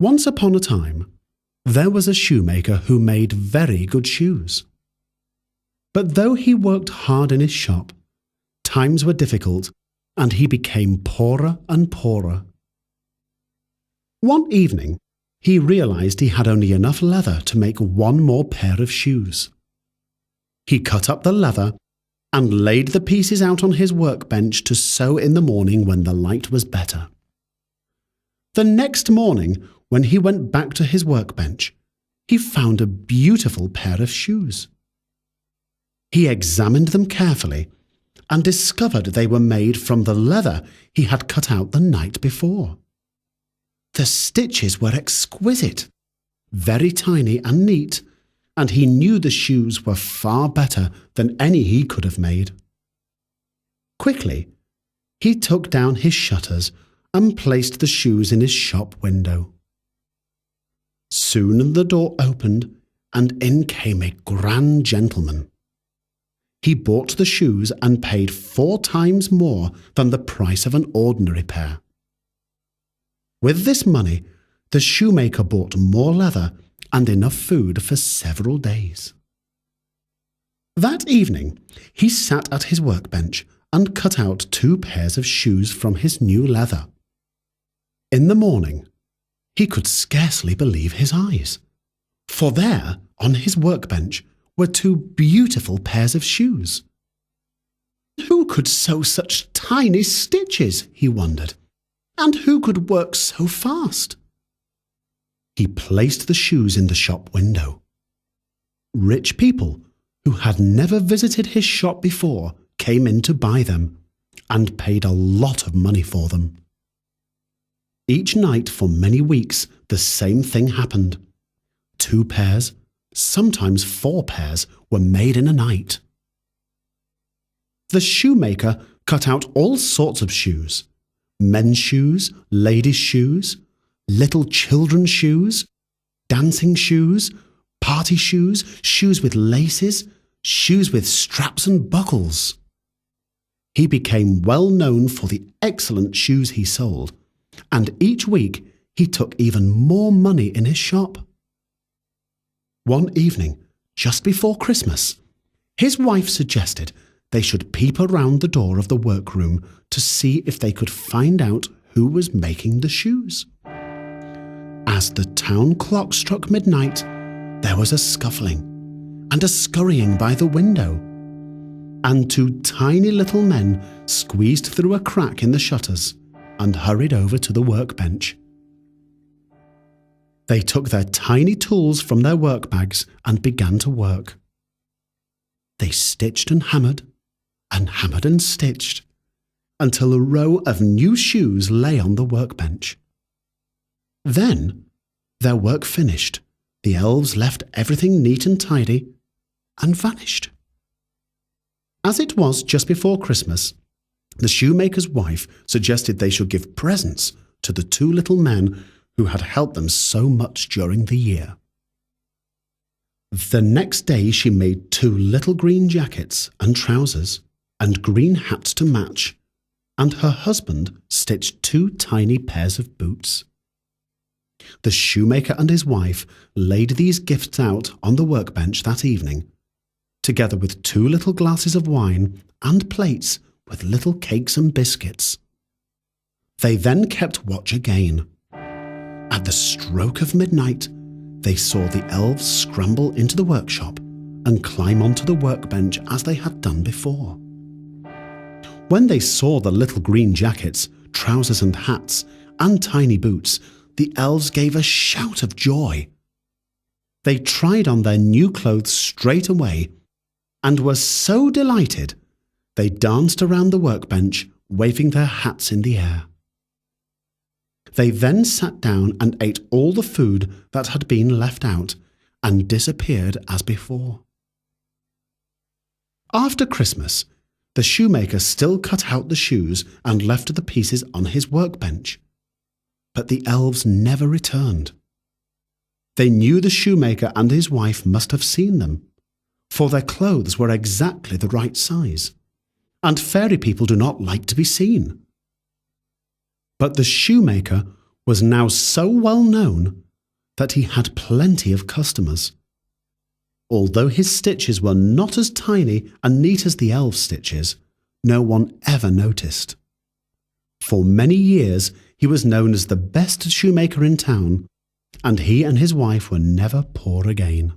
Once upon a time, there was a shoemaker who made very good shoes. But though he worked hard in his shop, times were difficult and he became poorer and poorer. One evening, he realized he had only enough leather to make one more pair of shoes. He cut up the leather and laid the pieces out on his workbench to sew in the morning when the light was better. The next morning, when he went back to his workbench, he found a beautiful pair of shoes. He examined them carefully and discovered they were made from the leather he had cut out the night before. The stitches were exquisite, very tiny and neat, and he knew the shoes were far better than any he could have made. Quickly, he took down his shutters and placed the shoes in his shop window. Soon the door opened, and in came a grand gentleman. He bought the shoes and paid 4 times more than the price of an ordinary pair. With this money, the shoemaker bought more leather and enough food for several days. That evening, he sat at his workbench and cut out 2 pairs of shoes from his new leather. In the morning, he could scarcely believe his eyes, for there, on his workbench, were 2 beautiful pairs of shoes. Who could sew such tiny stitches, he wondered, and who could work so fast? He placed the shoes in the shop window. Rich people, who had never visited his shop before, came in to buy them, and paid a lot of money for them. Each night for many weeks, the same thing happened. 2 pairs, sometimes 4 pairs, were made in a night. The shoemaker cut out all sorts of shoes: men's shoes, ladies' shoes, little children's shoes, dancing shoes, party shoes, shoes with laces, shoes with straps and buckles. He became well known for the excellent shoes he sold, and each week he took even more money in his shop. One evening, just before Christmas, his wife suggested they should peep around the door of the workroom to see if they could find out who was making the shoes. As the town clock struck midnight, there was a scuffling and a scurrying by the window, and 2 tiny little men squeezed through a crack in the shutters and hurried over to the workbench. They took their tiny tools from their work bags and began to work. They stitched and hammered and stitched, until a row of new shoes lay on the workbench. Then, their work finished, the elves left everything neat and tidy and vanished. As it was just before Christmas, the shoemaker's wife suggested they should give presents to the 2 little men who had helped them so much during the year. The next day she made 2 little green jackets and trousers and green hats to match, and her husband stitched 2 tiny pairs of boots. The shoemaker and his wife laid these gifts out on the workbench that evening, together with 2 little glasses of wine and plates with little cakes and biscuits. They then kept watch again. At the stroke of midnight, they saw the elves scramble into the workshop and climb onto the workbench as they had done before. When they saw the little green jackets, trousers and hats, and tiny boots, the elves gave a shout of joy. They tried on their new clothes straight away and were so delighted they danced around the workbench, waving their hats in the air. They then sat down and ate all the food that had been left out and disappeared as before. After Christmas, the shoemaker still cut out the shoes and left the pieces on his workbench. But the elves never returned. They knew the shoemaker and his wife must have seen them, for their clothes were exactly the right size, and fairy people do not like to be seen. But the shoemaker was now so well known that he had plenty of customers. Although his stitches were not as tiny and neat as the elf stitches, no one ever noticed. For many years he was known as the best shoemaker in town, and he and his wife were never poor again.